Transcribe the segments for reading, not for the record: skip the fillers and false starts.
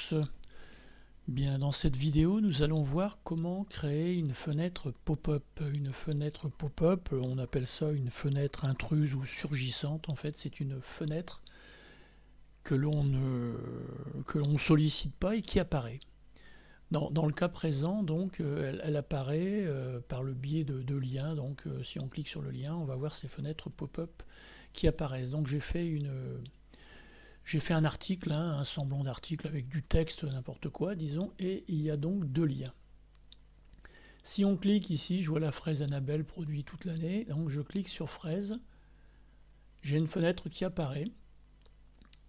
tous. Bien, dans cette vidéo, nous allons voir comment créer une fenêtre pop-up. Une fenêtre pop-up, on appelle ça une fenêtre intruse ou surgissante. En fait, c'est une fenêtre que l'on ne sollicite pas et qui apparaît. Dans le cas présent, donc, elle apparaît par le biais de liens. Donc, si on clique sur le lien, on va voir ces fenêtres pop-up qui apparaissent. Donc, j'ai fait un article, hein, un semblant d'article avec du texte, n'importe quoi, disons, et il y a donc deux liens. Si on clique ici, je vois la fraise Annabelle produit toute l'année, donc je clique sur fraise, j'ai une fenêtre qui apparaît,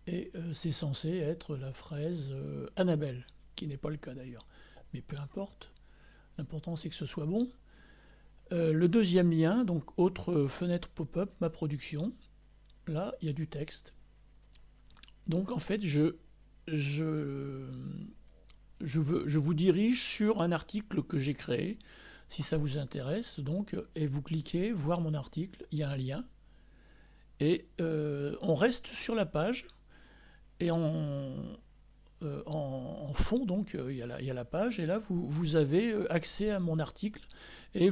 et c'est censé être la fraise Annabelle, qui n'est pas le cas d'ailleurs. Mais peu importe, l'important c'est que ce soit bon. Le deuxième lien, donc autre fenêtre pop-up, ma production, là il y a du texte. Donc en fait je vous dirige sur un article que j'ai créé, si ça vous intéresse, donc, et vous cliquez, voir mon article, il y a un lien, et on reste sur la page, et en fond, donc, il y a la page, et là, vous avez accès à mon article, et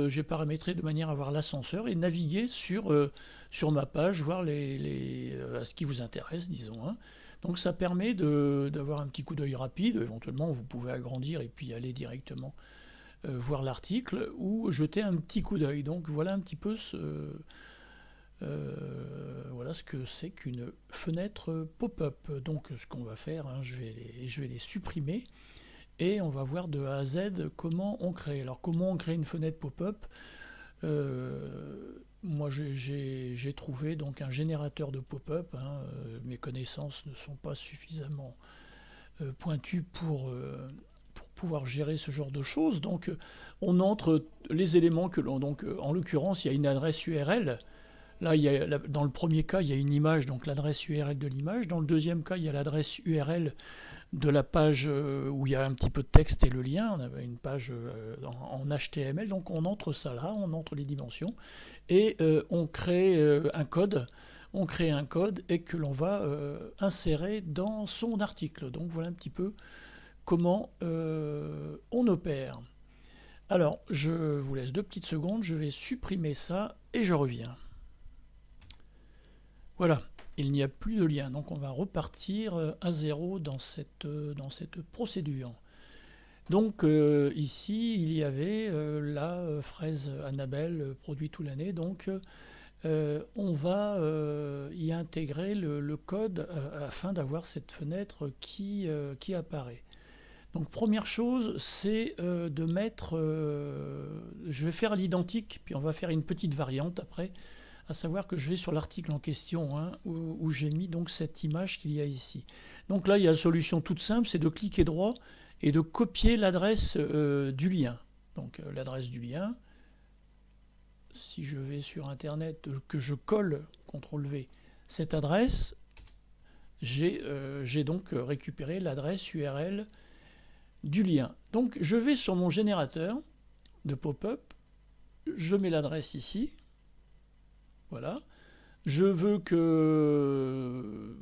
j'ai paramétré de manière à voir l'ascenseur, et naviguer sur ma page, voir ce qui vous intéresse, disons, hein. Donc ça permet d'avoir un petit coup d'œil rapide, éventuellement vous pouvez agrandir et puis aller directement voir l'article ou jeter un petit coup d'œil. Donc voilà un petit peu voilà ce que c'est qu'une fenêtre pop-up. Donc ce qu'on va faire, hein, je vais les supprimer et on va voir de A à Z comment on crée. Alors comment on crée une fenêtre pop-up? Moi j'ai trouvé donc un générateur de pop-up, hein, mes connaissances ne sont pas suffisamment pointues pour pouvoir gérer ce genre de choses. Donc on entre les éléments que l'on... Donc en l'occurrence il y a une adresse URL. Là, dans le premier cas, il y a une image, donc l'adresse URL de l'image. Dans le deuxième cas, il y a l'adresse URL de la page où il y a un petit peu de texte et le lien. On avait une page en HTML, donc on entre ça là, on entre les dimensions et on crée un code. On crée un code et que l'on va insérer dans son article. Donc voilà un petit peu comment on opère. Alors, je vous laisse 2 petites secondes, je vais supprimer ça et je reviens. Voilà, il n'y a plus de lien, donc on va repartir à zéro dans cette procédure. Donc ici, il y avait la fraise Annabelle produit toute l'année, donc on va y intégrer le code afin d'avoir cette fenêtre qui apparaît. Donc première chose, c'est de mettre, je vais faire l'identique, puis on va faire une petite variante après, à savoir que je vais sur l'article en question, hein, où j'ai mis donc cette image qu'il y a ici. Donc là, il y a la solution toute simple, c'est de cliquer droit et de copier l'adresse du lien. Donc l'adresse du lien, si je vais sur internet, que je colle, CTRL V, cette adresse, j'ai donc récupéré l'adresse URL du lien. Donc je vais sur mon générateur de pop-up, je mets l'adresse ici, voilà. Je veux que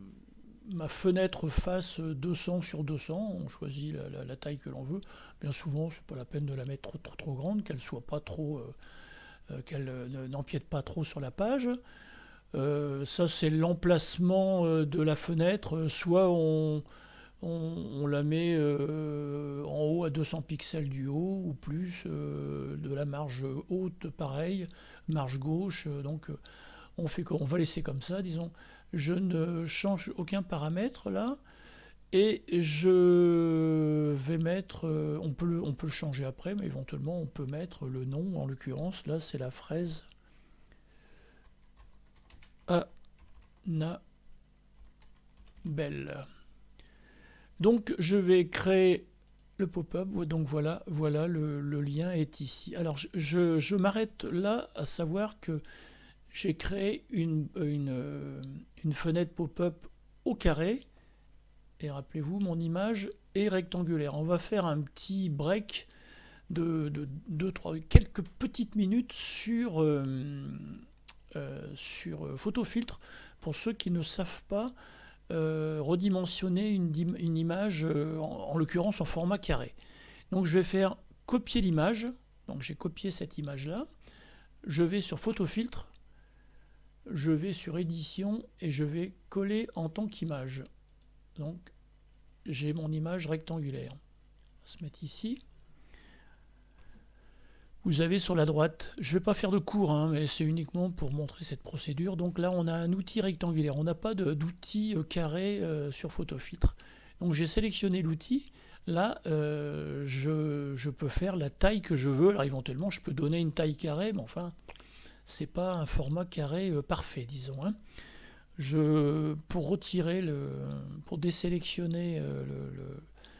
ma fenêtre fasse 200 sur 200, on choisit la taille que l'on veut. Bien souvent, c'est pas la peine de la mettre trop grande, qu'elle soit pas trop, qu'elle n'empiète pas trop sur la page. Ça c'est l'emplacement de la fenêtre, soit on la met en haut à 200 pixels du haut ou plus, de la marge haute pareil, marge gauche, donc on va laisser comme ça, disons. Je ne change aucun paramètre là et je vais mettre, on peut le changer après, mais éventuellement on peut mettre le nom, en l'occurrence là c'est la fraise Annabelle. Donc je vais créer le pop-up, donc voilà, le lien est ici. Alors je m'arrête là à savoir que j'ai créé une fenêtre pop-up au carré, et rappelez-vous, mon image est rectangulaire. On va faire un petit break de quelques petites minutes sur PhotoFiltre. Pour ceux qui ne savent pas, redimensionner une image, en l'occurrence en format carré. Donc je vais faire copier l'image, donc j'ai copié cette image-là, je vais sur photo-filtre, je vais sur édition et je vais coller en tant qu'image. Donc j'ai mon image rectangulaire. On va se mettre ici. Vous avez sur la droite, je ne vais pas faire de cours, hein, mais c'est uniquement pour montrer cette procédure. Donc là, on a un outil rectangulaire. On n'a pas d'outil carré sur PhotoFiltre. Donc j'ai sélectionné l'outil. Là, je peux faire la taille que je veux. Alors éventuellement, je peux donner une taille carrée, mais enfin, c'est pas un format carré parfait, disons. Hein. Pour retirer pour désélectionner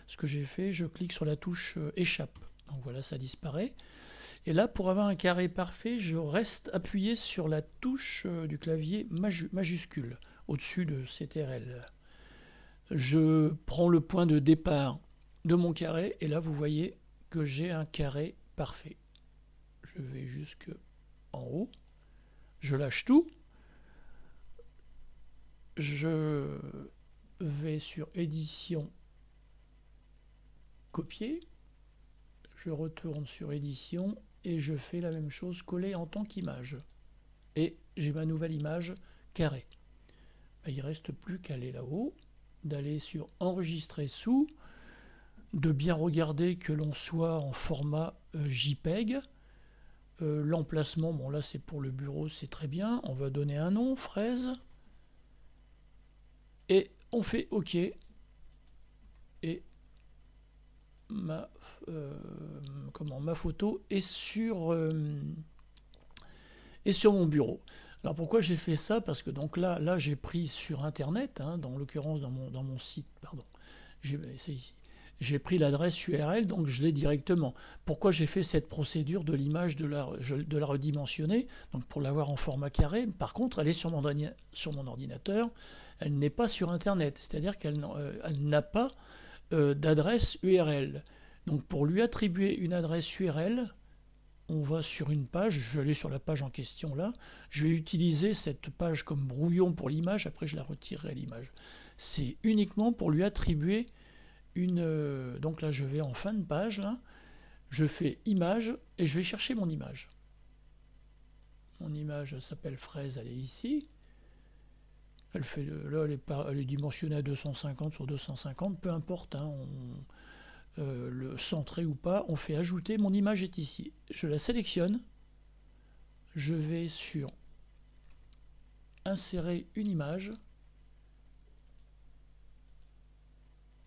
ce que j'ai fait, je clique sur la touche échappe. Donc voilà, ça disparaît. Et là, pour avoir un carré parfait, je reste appuyé sur la touche du clavier majuscule, au-dessus de CTRL. Je prends le point de départ de mon carré, et là, vous voyez que j'ai un carré parfait. Je vais jusqu'en haut, je lâche tout, je vais sur édition, copier, je retourne sur édition, et je fais la même chose, coller en tant qu'image. Et j'ai ma nouvelle image carrée. Il ne reste plus qu'à aller là-haut, d'aller sur enregistrer sous, de bien regarder que l'on soit en format JPEG. L'emplacement, bon là c'est pour le bureau, c'est très bien. On va donner un nom, fraise. Et on fait OK. Et ma photo est sur mon bureau. Alors pourquoi j'ai fait ça? Parce que donc là j'ai pris sur internet, hein, dans l'occurrence dans mon site, pardon, c'est ici. J'ai pris l'adresse URL, donc je l'ai directement. Pourquoi j'ai fait cette procédure de l'image, de la redimensionner, donc pour l'avoir en format carré? Par contre, elle est sur mon ordinateur, elle n'est pas sur internet, c'est-à-dire qu'elle n'a pas d'adresse URL. Donc pour lui attribuer une adresse URL, on va sur une page, je vais aller sur la page en question là, je vais utiliser cette page comme brouillon pour l'image, après je la retirerai l'image. C'est uniquement pour lui attribuer une... donc là je vais en fin de page, là, je fais image et je vais chercher mon image. Mon image s'appelle fraise, elle est ici. Elle fait, là elle est dimensionnée à 250 sur 250, peu importe, hein, le centré ou pas, on fait ajouter, mon image est ici. Je la sélectionne, je vais sur insérer une image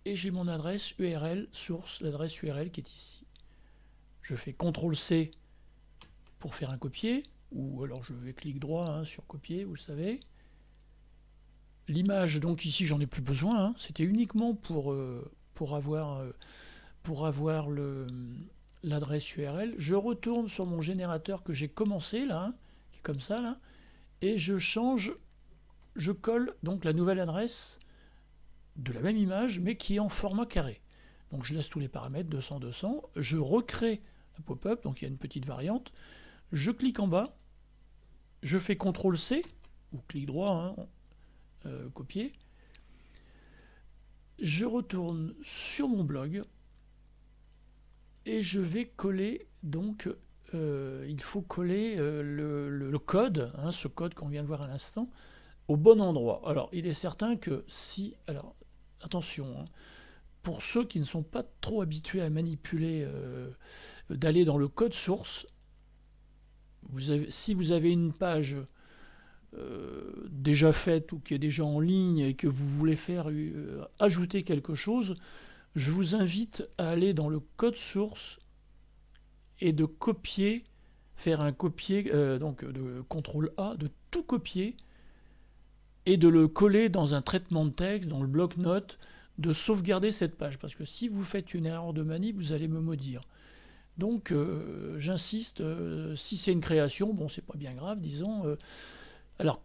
et j'ai mon adresse URL source, l'adresse URL qui est ici. Je fais CTRL-C pour faire un copier, ou alors je vais clic droit, hein, sur copier, vous le savez. L'image, donc ici j'en ai plus besoin, hein, c'était uniquement pour avoir l'adresse URL. Je retourne sur mon générateur que j'ai commencé là, hein, qui est comme ça là, et je colle donc la nouvelle adresse de la même image mais qui est en format carré. Donc je laisse tous les paramètres 200 200, je recrée un pop-up, donc il y a une petite variante, je clique en bas, je fais CTRL C ou clic droit, hein, copier, je retourne sur mon blog et je vais coller, donc il faut coller le code, hein, ce code qu'on vient de voir à l'instant, au bon endroit. Alors il est certain que si, alors attention, hein, pour ceux qui ne sont pas trop habitués à manipuler, d'aller dans le code source, si vous avez une page déjà faite ou qui est déjà en ligne et que vous voulez faire ajouter quelque chose, je vous invite à aller dans le code source et de copier, faire un copier, donc de CTRL A, de tout copier et de le coller dans un traitement de texte, dans le bloc-notes, de sauvegarder cette page, parce que si vous faites une erreur de manip, vous allez me maudire. Donc j'insiste, si c'est une création, bon c'est pas bien grave, disons. Alors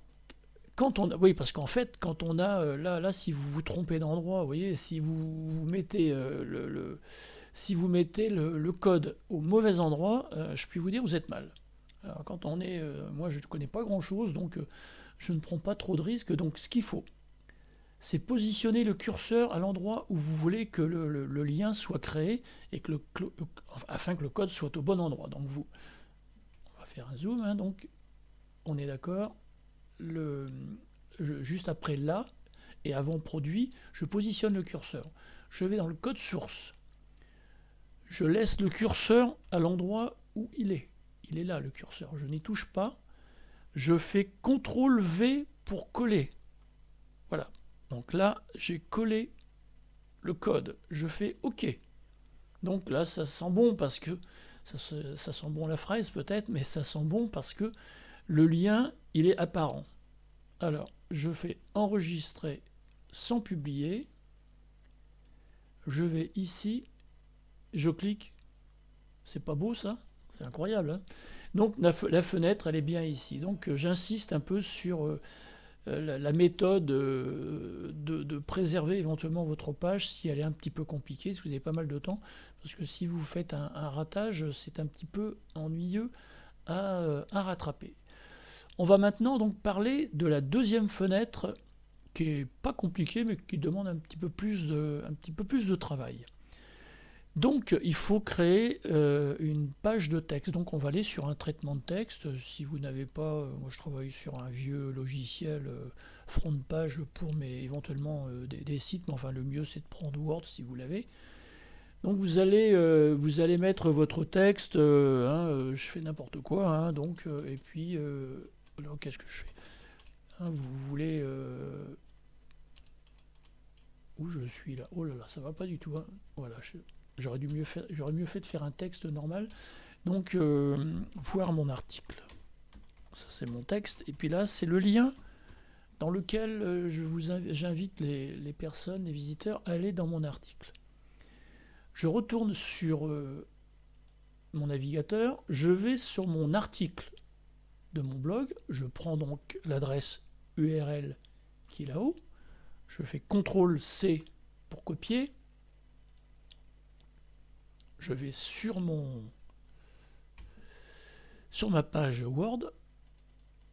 quand on a, oui, parce qu'en fait quand on a là si vous vous trompez d'endroit, vous voyez, si vous mettez si vous mettez le code au mauvais endroit, je puis vous dire vous êtes mal. Alors quand on est, moi je ne connais pas grand chose, donc je ne prends pas trop de risques. Donc ce qu'il faut, c'est positionner le curseur à l'endroit où vous voulez que le lien soit créé et que afin que le code soit au bon endroit. Donc on va faire un zoom, hein, donc on est d'accord, juste après là et avant produit, je positionne le curseur. Je vais dans le code source. Je laisse le curseur à l'endroit où il est. Il est là le curseur, je n'y touche pas. Je fais CTRL V pour coller. Voilà. Donc là, j'ai collé le code. Je fais OK. Donc là, ça sent bon parce que ça sent bon la fraise peut-être, mais ça sent bon parce que le lien, il est apparent. Alors, je fais enregistrer sans publier. Je vais ici, je clique. C'est pas beau ça? C'est incroyable, hein? Donc la fenêtre, elle est bien ici. Donc j'insiste un peu sur la méthode de préserver éventuellement votre page si elle est un petit peu compliquée, si vous avez pas mal de temps, parce que si vous faites un ratage, c'est un petit peu ennuyeux à rattraper. On va maintenant donc parler de la deuxième fenêtre qui est pas compliquée mais qui demande un petit peu plus de travail. Donc il faut créer une page de texte. Donc on va aller sur un traitement de texte. Si vous n'avez pas, moi je travaille sur un vieux logiciel front de page pour éventuellement des sites, mais enfin le mieux c'est de prendre Word si vous l'avez. Donc vous allez mettre votre texte, je fais n'importe quoi, hein, donc et puis alors qu'est-ce que je fais, hein, vous voulez où je suis là, oh là là, ça va pas du tout, hein. Voilà, j'aurais mieux fait de faire un texte normal. Donc voir mon article, ça c'est mon texte, et puis là c'est le lien dans lequel j'invite les personnes, les visiteurs à aller dans mon article. Je retourne sur mon navigateur, je vais sur mon article de mon blog, je prends donc l'adresse URL qui est là-haut, je fais CTRL C pour copier, je vais sur ma page Word,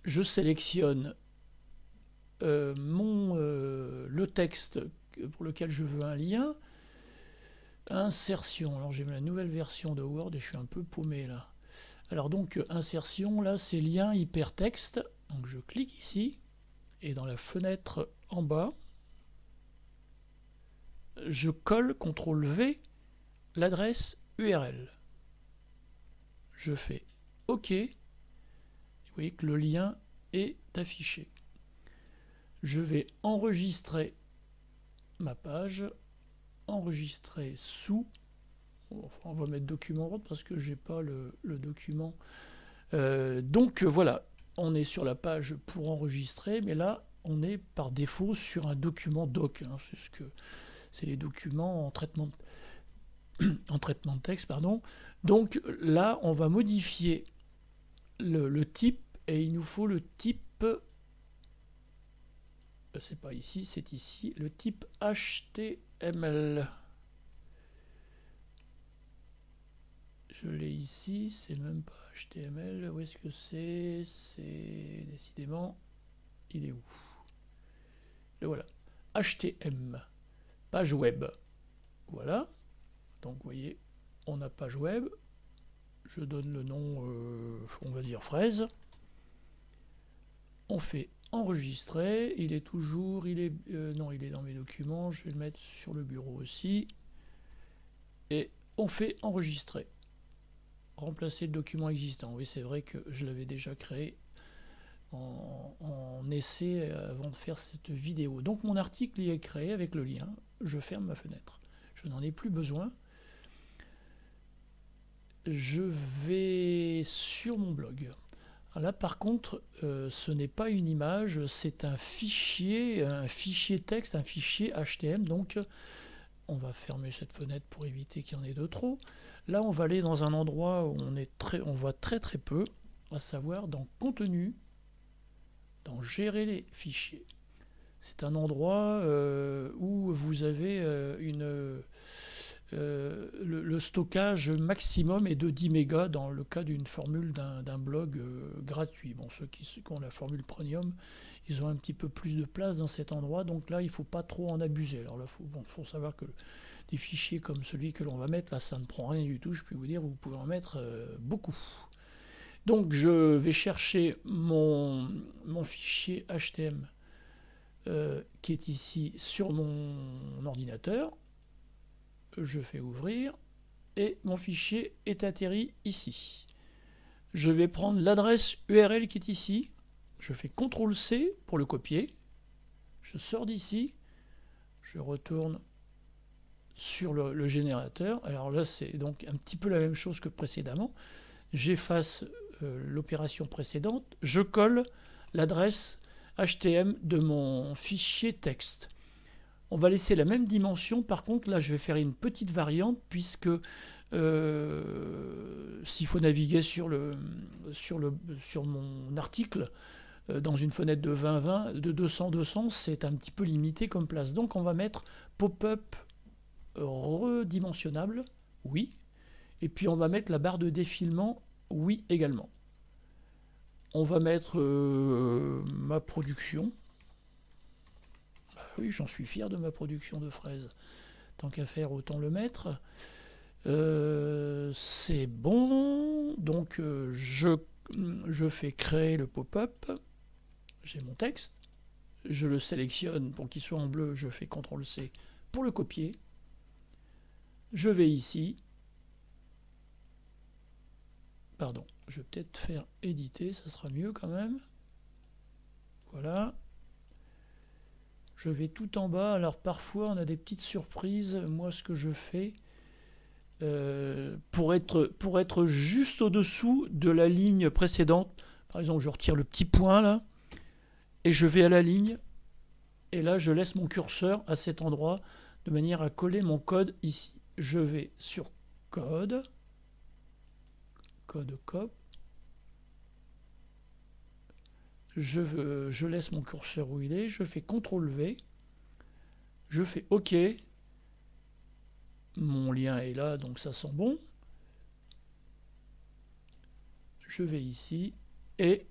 je sélectionne le texte pour lequel je veux un lien, insertion. Alors j'ai la nouvelle version de Word et je suis un peu paumé là. Alors donc insertion, là c'est lien hypertexte. Donc je clique ici et dans la fenêtre en bas, je colle CTRL V l'adresse URL. Je fais OK. Vous voyez que le lien est affiché. Je vais enregistrer ma page, enregistrer sous. On va mettre document Word parce que j'ai pas le document. Donc voilà, on est sur la page pour enregistrer, mais là on est par défaut sur un document doc, hein, c'est les documents en traitement de texte, pardon. Donc là on va modifier le type et il nous faut le type, c'est pas ici, c'est ici, le type HTML. Je l'ai ici, c'est même pas HTML, où est-ce que c'est? C'est décidément, il est où? Le voilà, HTML, page web. Voilà, donc vous voyez, on a page web, je donne le nom, on va dire fraise, on fait enregistrer, il est toujours, non, il est dans mes documents, je vais le mettre sur le bureau aussi, et on fait enregistrer. Remplacer le document existant, oui c'est vrai que je l'avais déjà créé en essai avant de faire cette vidéo. Donc mon article y est créé avec le lien, je ferme ma fenêtre, je n'en ai plus besoin. Je vais sur mon blog. Alors là par contre ce n'est pas une image, c'est un fichier texte, un fichier HTML. Donc on va fermer cette fenêtre pour éviter qu'il y en ait de trop. Là on va aller dans un endroit où on voit très peu, à savoir dans contenu, dans gérer les fichiers. C'est un endroit où vous avez le stockage maximum est de 10 mégas dans le cas d'une formule d'un blog gratuit. Bon, ceux qui ont la formule premium, ils ont un petit peu plus de place dans cet endroit, donc là il ne faut pas trop en abuser. Alors là, faut savoir que des fichiers comme celui que l'on va mettre, là ça ne prend rien du tout, je peux vous dire, vous pouvez en mettre beaucoup. Donc je vais chercher mon fichier HTML qui est ici sur mon ordinateur. Je fais ouvrir et mon fichier est atterri ici. Je vais prendre l'adresse URL qui est ici. Je fais CTRL-C pour le copier. Je sors d'ici. Je retourne sur le générateur. Alors là, c'est donc un petit peu la même chose que précédemment. J'efface l'opération précédente. Je colle l'adresse HTML de mon fichier texte. On va laisser la même dimension. Par contre, là, je vais faire une petite variante puisque s'il faut naviguer sur mon article dans une fenêtre de 20-20, de 200-200, c'est un petit peu limité comme place. Donc, on va mettre pop-up redimensionnable, oui. Et puis, on va mettre la barre de défilement, oui également. On va mettre ma production. Oui, j'en suis fier de ma production de fraises. Tant qu'à faire, autant le mettre. C'est bon. Donc, je fais créer le pop-up. J'ai mon texte. Je le sélectionne pour qu'il soit en bleu. Je fais CTRL-C pour le copier. Je vais ici. Pardon, je vais peut-être faire éditer. Ça sera mieux quand même. Voilà. Je vais tout en bas. Alors parfois on a des petites surprises. Moi ce que je fais pour être juste au-dessous de la ligne précédente, par exemple je retire le petit point là et je vais à la ligne et là je laisse mon curseur à cet endroit de manière à coller mon code ici. Je vais sur code cop. Je laisse mon curseur où il est, je fais CTRL V, je fais OK, mon lien est là donc ça sent bon. Je vais ici et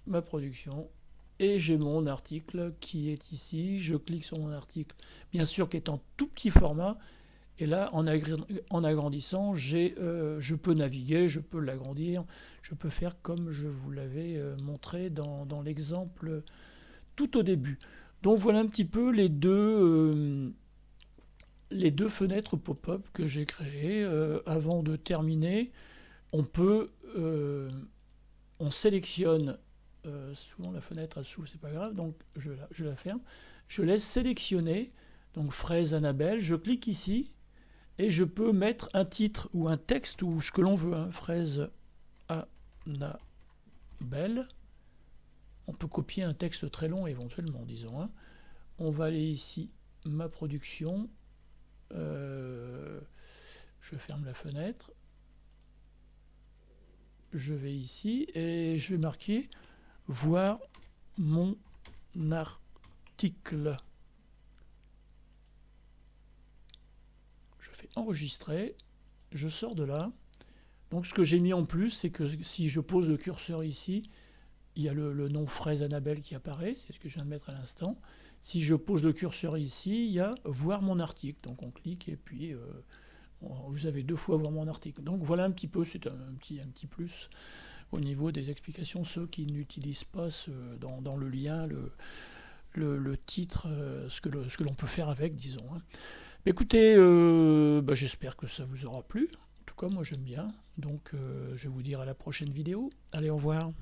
ma production et j'ai mon article qui est ici. Je clique sur mon article, bien sûr qui est en tout petit format, et là en agrandissant je peux naviguer, je peux l'agrandir, je peux faire comme je vous l'avais montré dans l'exemple tout au début. Donc voilà un petit peu les deux fenêtres pop-up que j'ai créées. Avant de terminer, on sélectionne, souvent la fenêtre elle s'ouvre, c'est pas grave, donc je la ferme, je laisse sélectionner, donc fraise Annabelle, je clique ici, et je peux mettre un titre ou un texte ou ce que l'on veut, hein, fraise Annabelle. On peut copier un texte très long éventuellement, disons. Hein. On va aller ici, ma production, je ferme la fenêtre, je vais ici et je vais marquer voir mon article. Je fais enregistrer, je sors de là. Donc ce que j'ai mis en plus, c'est que si je pose le curseur ici, il y a le nom fraise Annabelle qui apparaît, c'est ce que je viens de mettre à l'instant. Si je pose le curseur ici, il y a voir mon article. Donc on clique et puis vous avez deux fois voir mon article. Donc voilà un petit peu, c'est un petit plus au niveau des explications. Ceux qui n'utilisent pas dans le lien, le titre, ce que l'on peut faire avec, disons. Hein. Écoutez, j'espère que ça vous aura plu. En tout cas, moi j'aime bien. Donc je vais vous dire à la prochaine vidéo. Allez, au revoir.